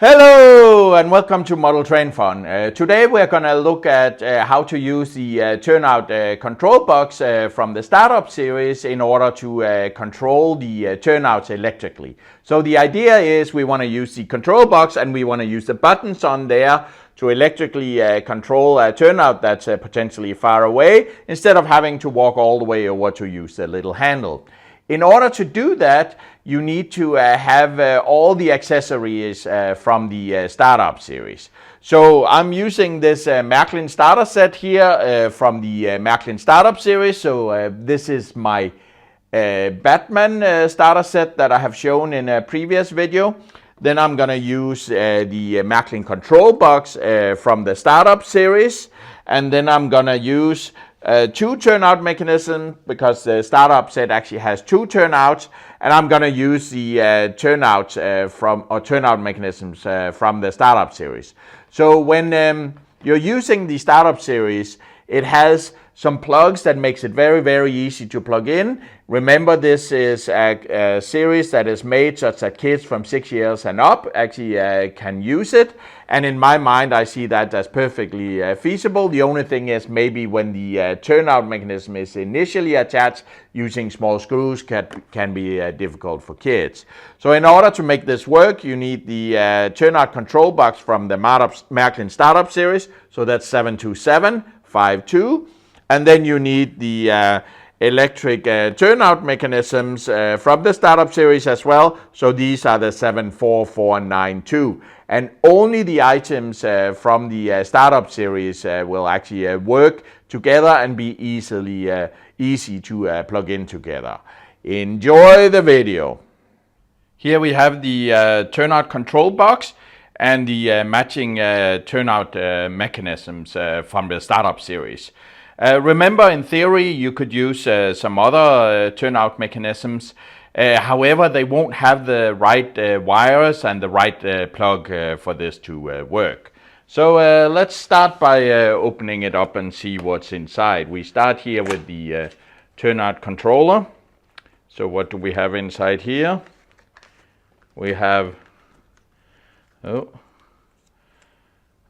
Hello and welcome to Model Train Fun. Today we're going to look at how to use the Turnout control box from the Startup series in order to control the turnouts electrically. So the idea is we want to use the control box and we want to use the buttons on there to electrically control a turnout that's potentially far away instead of having to walk all the way over to use the little handle. In order to do that, you need to have all the accessories from the Startup series. So I'm using this Märklin starter set here from the Märklin Startup series. So this is my Batman starter set that I have shown in a previous video. Then I'm going to use the Märklin control box from the Startup series. And then I'm going to use two turnout mechanisms because the Startup set actually has two turnouts, and I'm going to use the turnout mechanisms from the Startup series. So when you're using the Startup series, it has some plugs that makes it very easy to plug in. Remember, this is a series that is made such that kids from 6 years and up actually can use it. And in my mind, I see that as perfectly feasible. The only thing is maybe when the turnout mechanism is initially attached, using small screws can be difficult for kids. So in order to make this work, you need the turnout control box from the Märklin Startup series. So that's 72752. And then you need the electric turnout mechanisms from the Startup series as well. So these are the 74492. And only the items from the Startup series will actually work together and be easy to plug in together. Enjoy the video. Here we have the turnout control box and the matching turnout mechanisms from the Startup series. Remember, in theory, you could use some other turnout mechanisms. However, they won't have the right wires and the right plug for this to work. So let's start by opening it up and see what's inside. We start here with the turnout controller. So what do we have inside here? We have,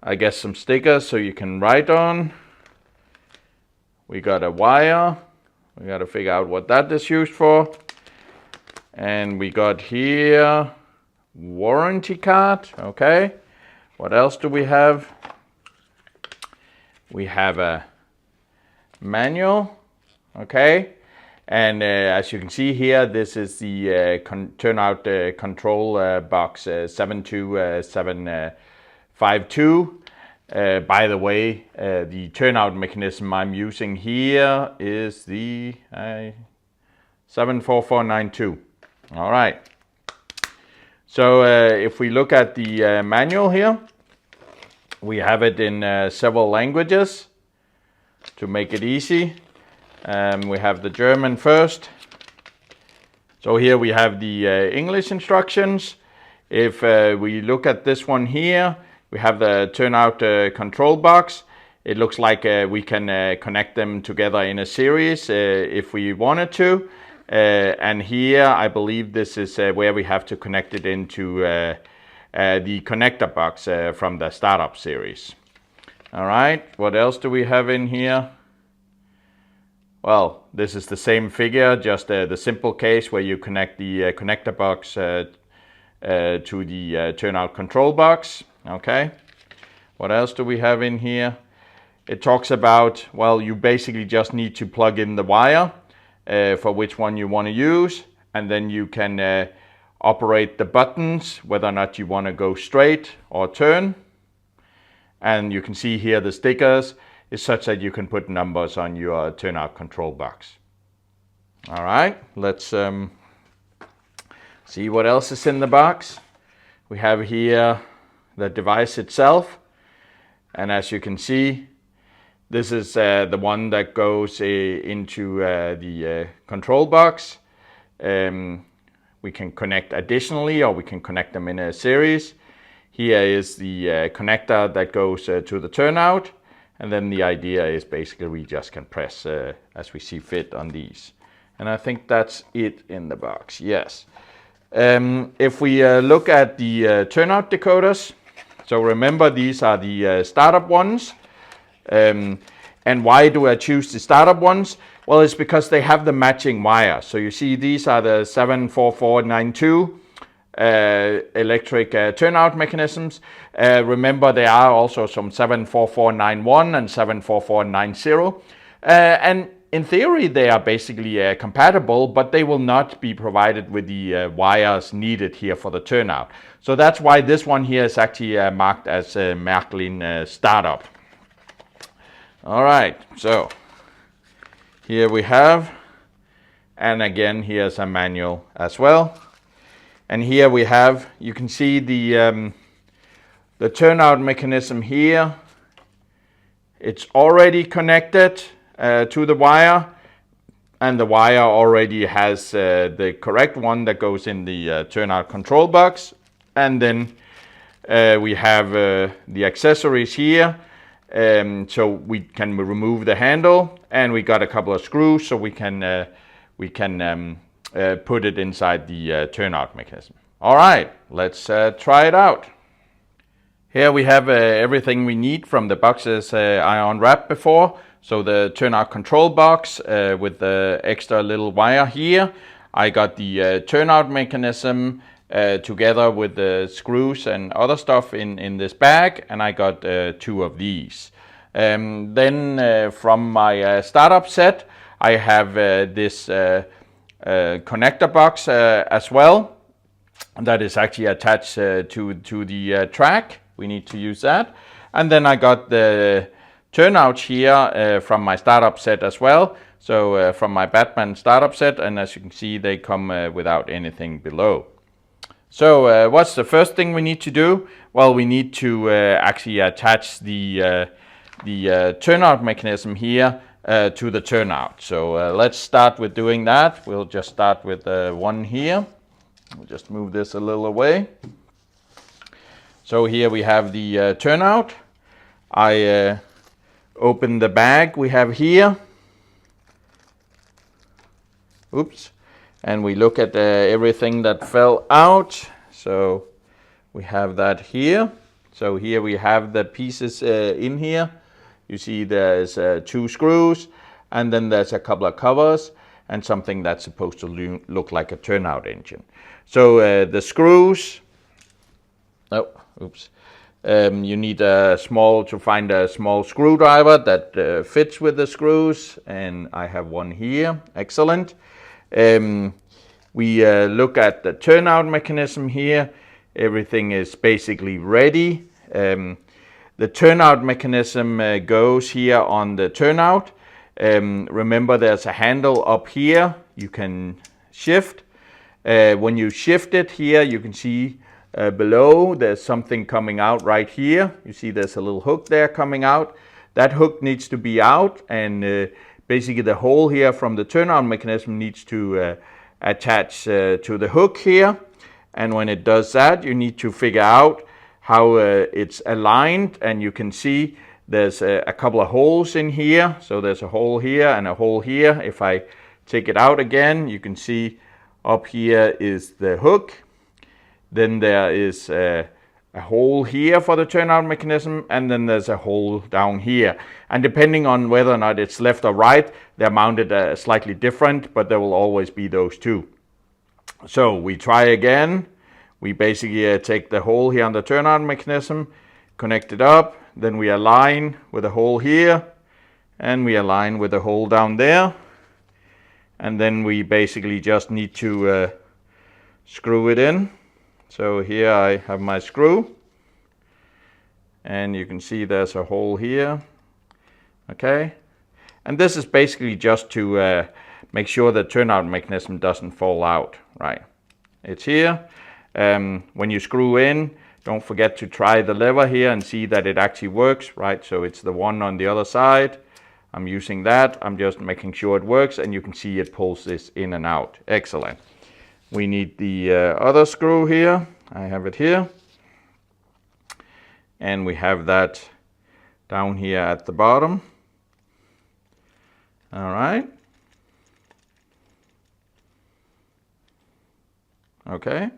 I guess some stickers so you can write on. We got a wire. We got to figure out what that is used for. And we got here warranty card. Okay. What else do we have? We have a manual. Okay. And as you can see here, this is the turnout control box 72752. By the way, the turnout mechanism I'm using here is the 74492. All right. So if we look at the manual here, we have it in several languages to make it easy. We have the German first. So here we have the English instructions. If we look at this one here, we have the turnout control box. It looks like we can connect them together in a series if we wanted to. And here, I believe this is where we have to connect it into the connector box from the Startup series. All right, what else do we have in here? Well, this is the same figure, just the simple case where you connect the connector box to the turnout control box. Okay, what else do we have in here? It talks about, well, you basically just need to plug in the wire for which one you want to use, and then you can operate the buttons, whether or not you want to go straight or turn. And you can see here the stickers is such that you can put numbers on your turnout control box. All right, let's see what else is in the box. We have here the device itself, and as you can see, this is the one that goes into the control box. We can connect additionally, or we can connect them in a series. Here is the connector that goes to the turnout, and then the idea is basically we just can press as we see fit on these. And I think that's it in the box, yes. If we look at the turnout decoders, so remember these are the startup ones. And why do I choose the startup ones? Well, it's because they have the matching wire. So you see these are the 74492 electric turnout mechanisms. Remember there are also some 74491 and 74490. And in theory they are basically compatible, but they will not be provided with the wires needed here for the turnout. So that's why this one here is actually marked as Märklin STARTUP. All right, so here we have, and again here's a manual as well. And here we have, you can see the turnout mechanism here. It's already connected to the wire, and the wire already has the correct one that goes in the turnout control box. And then we have the accessories here. So we can remove the handle, and we got a couple of screws so we can put it inside the turnout mechanism. All right, let's try it out. Here we have everything we need from the boxes I unwrapped before. So the turnout control box with the extra little wire here. I got the turnout mechanism together with the screws and other stuff in this bag, and I got 2 of these. Then from my startup set, I have this connector box as well, that is actually attached to the track. We need to use that. And then I got the turnouts here from my startup set as well. So from my Batman startup set, and as you can see, they come without anything below. So what's the first thing we need to do? Well, we need to actually attach the turnout mechanism here to the turnout. So let's start with doing that. We'll just start with one here. We'll just move this a little away. So here we have the turnout. I open the bag we have here. Oops. And we look at everything that fell out. So we have that here. So here we have the pieces in here. You see there's 2 screws, and then there's a couple of covers and something that's supposed to look like a turnout engine. So the screws, you need to find a small screwdriver that fits with the screws, and I have one here. Excellent. We look at the turnout mechanism here. Everything is basically ready. The turnout mechanism goes here on the turnout. Remember there's a handle up here you can shift. When you shift it here, you can see below there's something coming out right here. You see there's a little hook there coming out. That hook needs to be out, and basically the hole here from the turnout mechanism needs to attach to the hook here. And when it does that, you need to figure out how it's aligned, and you can see there's a couple of holes in here. So there's a hole here and a hole here. If I take it out again, you can see up here is the hook. Then there is a hole here for the turnout mechanism, and then there's a hole down here. And depending on whether or not it's left or right, they're mounted slightly different, but there will always be those 2. So we try again. We basically take the hole here on the turnout mechanism, connect it up, then we align with a hole here, and we align with a hole down there. And then we basically just need to screw it in. So here I have my screw, and you can see there's a hole here. Okay, and this is basically just to make sure the turnout mechanism doesn't fall out, right? It's here. When you screw in, don't forget to try the lever here and see that it actually works, right? So it's the one on the other side. I'm using that. I'm just making sure it works, and you can see it pulls this in and out. Excellent. We need the other screw here. I have it here. And we have that down here at the bottom. All right. Okay.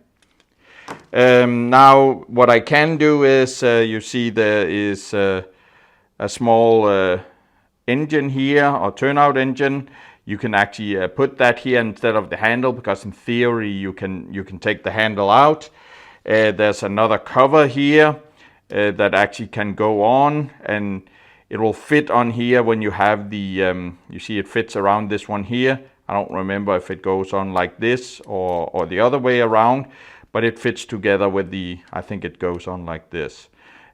Now what I can do is, you see there is a small engine here, or turnout engine. You can actually put that here instead of the handle, because in theory you can take the handle out. There's another cover here that actually can go on, and it will fit on here when you have the, you see it fits around this one here. I don't remember if it goes on like this or the other way around, but it fits together with the, I think it goes on like this.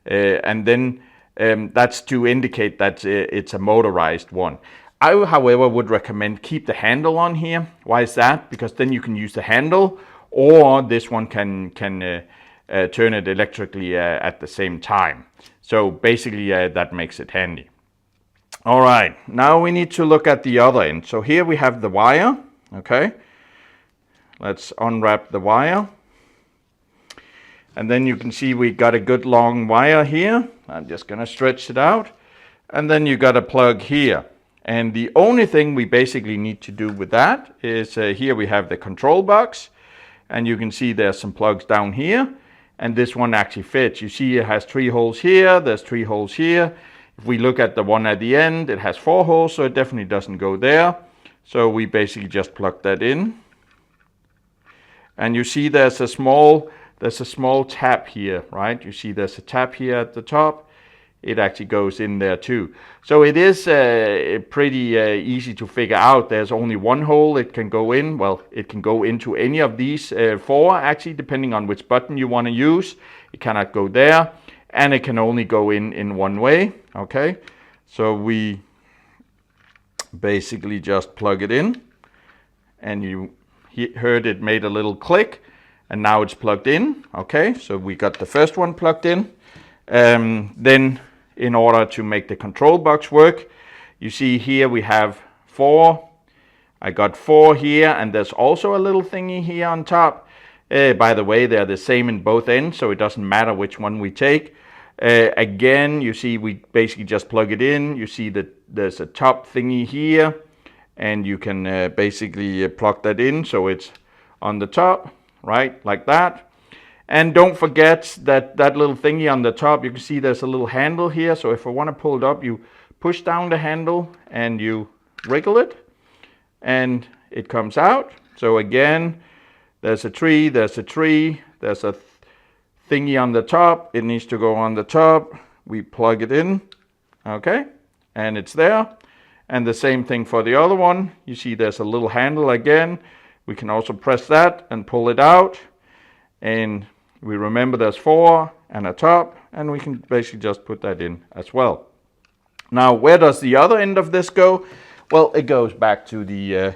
And then that's to indicate that it's a motorized one. I, however, would recommend keep the handle on here. Why is that? Because then you can use the handle, or this one can turn it electrically at the same time. So basically that makes it handy. All right, now we need to look at the other end. So here we have the wire, okay? Let's unwrap the wire. And then you can see we got a good long wire here. I'm just gonna stretch it out. And then you got a plug here. And the only thing we basically need to do with that is here we have the control box. And you can see there's some plugs down here. And this one actually fits. You see it has 3 holes here, there's 3 holes here. If we look at the one at the end, it has 4 holes, so it definitely doesn't go there. So we basically just plug that in. And you see there's a small tap here, right? You see there's a tap here at the top. It actually goes in there too. So it is pretty easy to figure out. There's only one hole it can go in. Well, it can go into any of these 4 actually, depending on which button you want to use. It cannot go there, and it can only go in one way. Okay, so we basically just plug it in, and you heard it made a little click, and now it's plugged in. Okay, so we got the first one plugged in. Then in order to make the control box work, you see here we have 4. I got 4 here, and there's also a little thingy here on top. By the way, they're the same in both ends, so it doesn't matter which one we take. Again, you see we basically just plug it in. You see that there's a top thingy here, and you can basically plug that in so it's on the top, right, like that. And don't forget that little thingy on the top, you can see there's a little handle here. So if I want to pull it up, you push down the handle and you wriggle it, and it comes out. So again, there's a tree, there's a thingy on the top. It needs to go on the top. We plug it in, okay, and it's there. And the same thing for the other one. You see there's a little handle again. We can also press that and pull it out. And we remember there's 4 and a top, and we can basically just put that in as well. Now, where does the other end of this go? Well, it goes back to the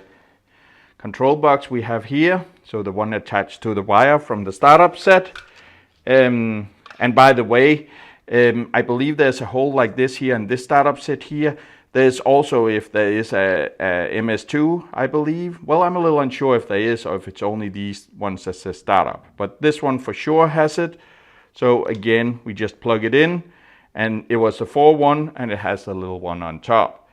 control box we have here. So the one attached to the wire from the startup set. And by the way, I believe there's a hole like this here in this startup set here. There's also, if there is a MS2, I believe. Well, I'm a little unsure if there is, or if it's only these ones that says startup. But this one for sure has it. So again, we just plug it in, and it was a 4 one, and it has a little one on top.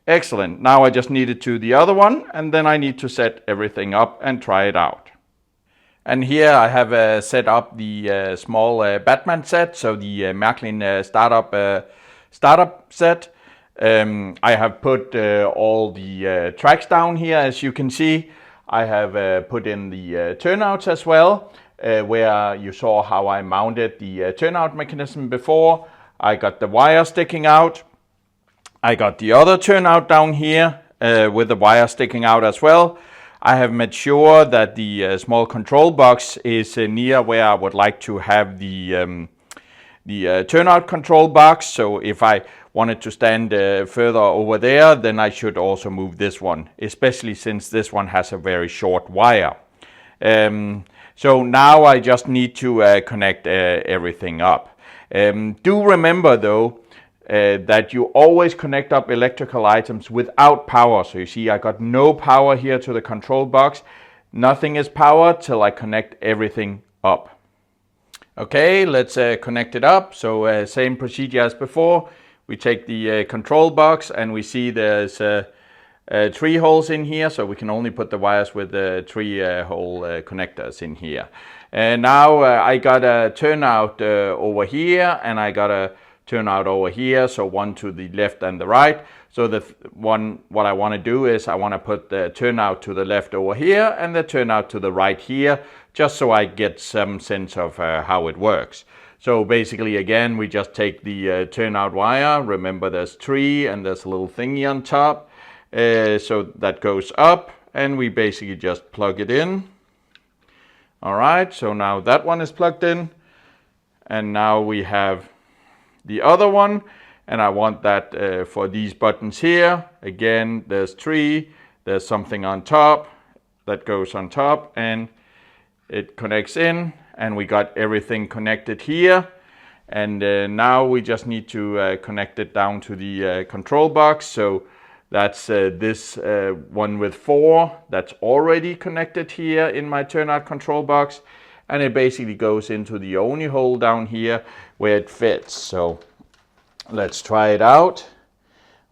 Excellent. Now I just need it to the other one, and then I need to set everything up and try it out. And here I have set up the small Batman set, so the Märklin startup set. I have put all the tracks down here, as you can see. I have put in the turnouts as well, where you saw how I mounted the turnout mechanism before. I got the wire sticking out. I got the other turnout down here with the wire sticking out as well. I have made sure that the small control box is near where I would like to have the turnout control box. So if I wanted to stand further over there, then I should also move this one, especially since this one has a very short wire. So now I just need to connect everything up. Do remember though that you always connect up electrical items without power. So you see I got no power here to the control box. Nothing is powered till I connect everything up. Okay, let's connect it up. So same procedure as before. We take the control box, and we see there's three holes in here, so we can only put the wires with the three hole connectors in here. And now I got a turnout over here, and I got a turnout over here, so one to the left and the right. So what I want to do is I want to put the turnout to the left over here and the turnout to the right here, just so I get some sense of how it works. So basically, again, we just take the turnout wire. Remember, there's three and there's a little thingy on top. So that goes up, and we basically just plug it in. All right, so now that one is plugged in, and now we have the other one, and I want that for these buttons here. Again, there's three, there's something on top that goes on top, and it connects in, and we got everything connected here. And now we just need to connect it down to the control box. So that's this one with 4 that's already connected here in my turnout control box, and it basically goes into the only hole down here where it fits. So let's try it out.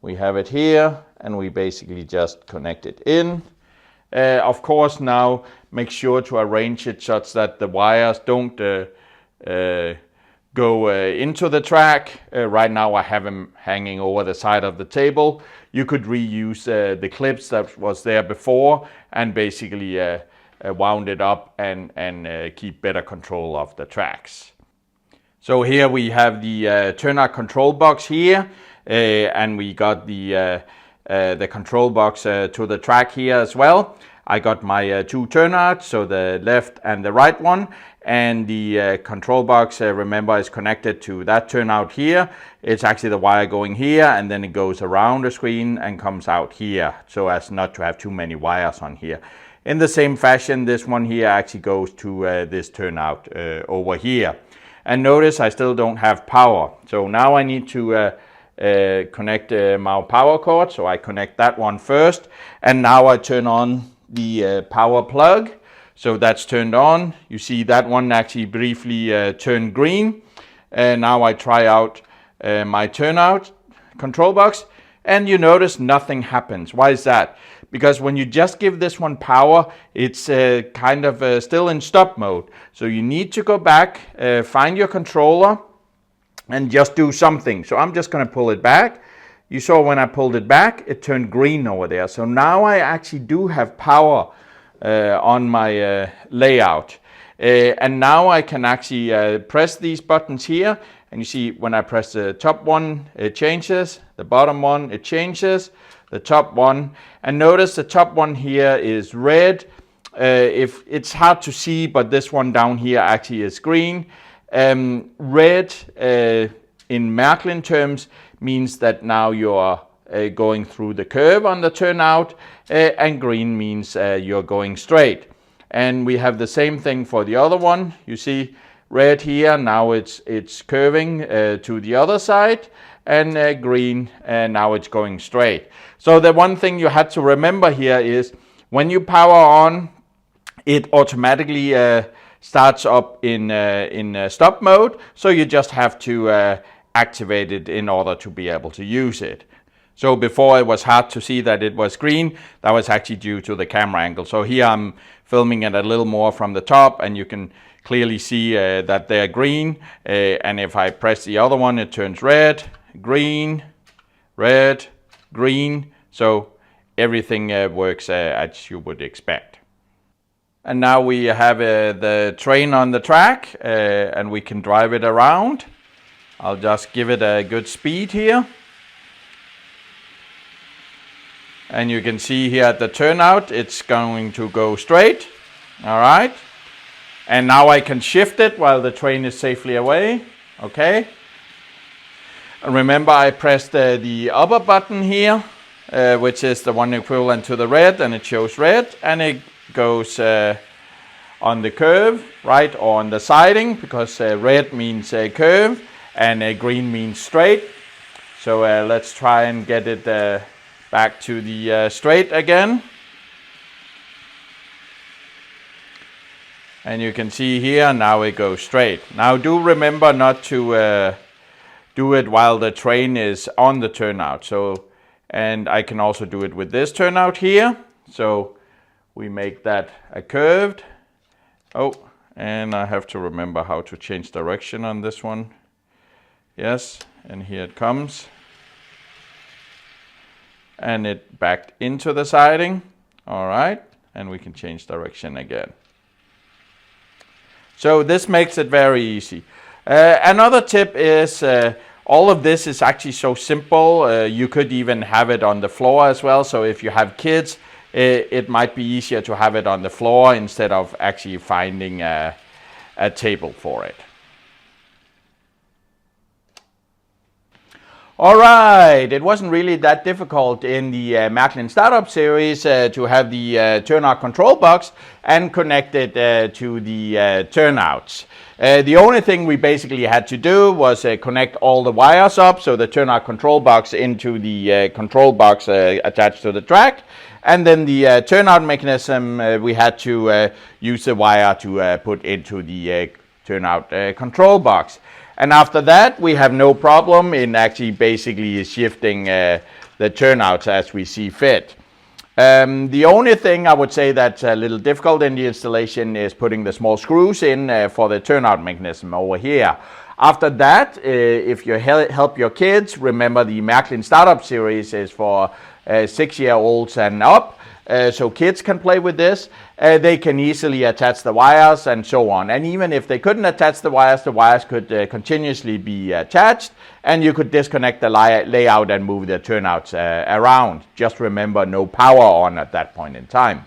We have it here, and we basically just connect it in. Of course, now make sure to arrange it such that the wires don't go into the track. Right now I have them hanging over the side of the table. You could reuse the clips that was there before and basically wound it up and keep better control of the tracks. So here we have the turnout control box here, and we got the control box to the track here as well. I got my two turnouts, so the left and the right one, and the control box, remember, is connected to that turnout here. It's actually the wire going here, and then it goes around the screen and comes out here, so as not to have too many wires on here. In the same fashion, this one here actually goes to this turnout over here. And notice I still don't have power, so now I need to connect my power cord. So I connect that one first, and now I turn on the power plug. So that's turned on. You see that one actually briefly turned green. And now I try out my turnout control box, and you notice nothing happens. Why is that? Because when you just give this one power, it's kind of still in stop mode. So you need to go back, find your controller, and just do something. So I'm just going to pull it back. You saw when I pulled it back, it turned green over there. So now I actually do have power on my layout. And now I can actually press these buttons here. And you see when I press the top one, it changes. The bottom one, it changes. The top one. And notice the top one here is red. If it's hard to see, but this one down here actually is green. Red in Märklin terms means that now you're going through the curve on the turnout, and green means you're going straight. And we have the same thing for the other one. You see red here, now it's curving to the other side, and green, and now it's going straight. So the one thing you had to remember here is when you power on, it automatically starts up in stop mode, so you just have to activate it in order to be able to use it. So before it was hard to see that it was green. That was actually due to the camera angle. So here I'm filming it a little more from the top, and you can clearly see that they're green. And if I press the other one, it turns red, green, red, green. So everything works as you would expect. And now we have the train on the track, and we can drive it around. I'll just give it a good speed here. And you can see here at the turnout, it's going to go straight. All right. And now I can shift it while the train is safely away. Okay. And remember, I pressed the upper button here, which is the one equivalent to the red, and it shows red, and it goes on the curve, right, or on the siding, because red means curve and green means straight. So let's try and get it back to the straight again. And you can see here, now it goes straight. Now do remember not to do it while the train is on the turnout. So And I can also do it with this turnout here. So we make that a curved. Oh, and I have to remember how to change direction on this one. Yes, and here it comes. And it backed into the siding. All right, and we can change direction again. So this makes it very easy. Another tip is all of this is actually so simple. You could even have it on the floor as well. So if you have kids, it might be easier to have it on the floor instead of actually finding a table for it. All right, it wasn't really that difficult in the Märklin Startup series to have the turnout control box and connect it to the turnouts. The only thing we basically had to do was connect all the wires up, so the turnout control box into the control box attached to the track. And then the turnout mechanism, we had to use the wire to put into the turnout control box. And after that, we have no problem in actually basically shifting the turnouts as we see fit. The only thing I would say that's a little difficult in the installation is putting the small screws in for the turnout mechanism over here. After that, if you help your kids, remember the Märklin Startup series is for 6-year-olds and up. So kids can play with this. They can easily attach the wires and so on. And even if they couldn't attach the wires could continuously be attached, and you could disconnect the layout and move the turnouts around. Just remember, no power on at that point in time.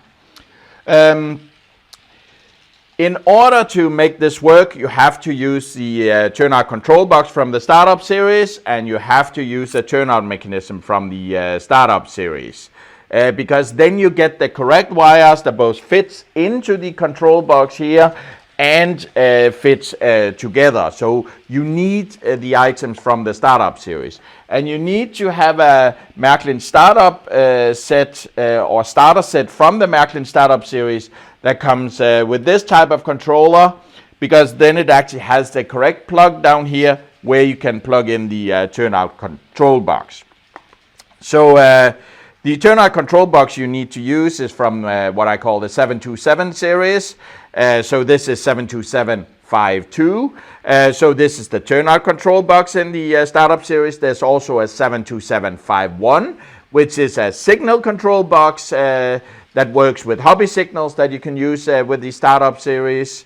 In order to make this work, you have to use the turnout control box from the Startup series, and you have to use the turnout mechanism from the Startup series. Because then you get the correct wires that both fits into the control box here and fits together. So you need the items from the Startup series. And you need to have a Märklin Startup set or starter set from the Märklin Startup series that comes with this type of controller, because then it actually has the correct plug down here where you can plug in the turnout control box. So the turnout control box you need to use is from what I call the 727 series. So this is 72752. So this is the turnout control box in the Startup series. There's also a 72751, which is a signal control box that works with hobby signals that you can use with the Startup series.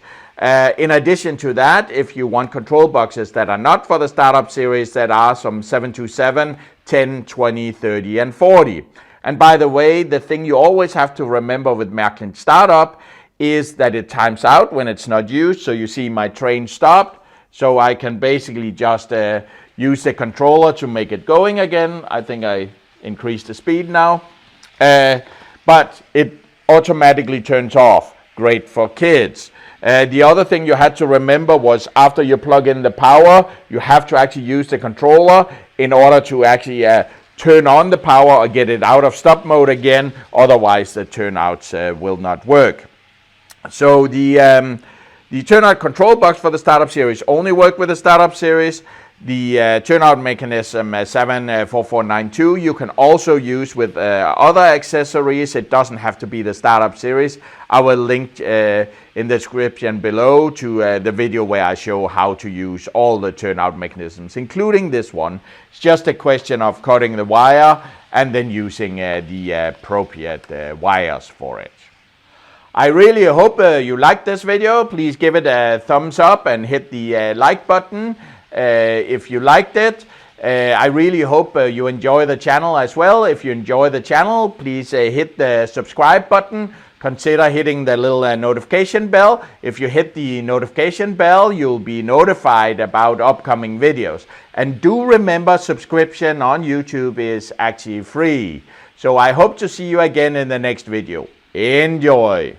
In addition to that, if you want control boxes that are not for the Startup series, that are some 727, 10, 20, 30, and 40. And by the way, the thing you always have to remember with Märklin Startup is that it times out when it's not used. So you see my train stopped. So I can basically just use the controller to make it going again. I think I increased the speed now. But it automatically turns off. Great for kids. The other thing you had to remember was after you plug in the power, you have to actually use the controller in order to actually turn on the power or get it out of stop mode again. Otherwise, the turnouts will not work. So the turnout control box for the Startup series only work with the Startup series. The turnout mechanism 74492 you can also use with other accessories. It doesn't have to be the Startup series. I will link in the description below to the video where I show how to use all the turnout mechanisms, including this one. It's just a question of cutting the wire and then using the appropriate wires for it. I really hope you liked this video. Please give it a thumbs up and hit the like button if you liked it. I really hope you enjoy the channel as well. If you enjoy the channel, please hit the subscribe button. Consider hitting the little notification bell. If you hit the notification bell, you'll be notified about upcoming videos. And do remember, subscription on YouTube is actually free. So I hope to see you again in the next video. Enjoy!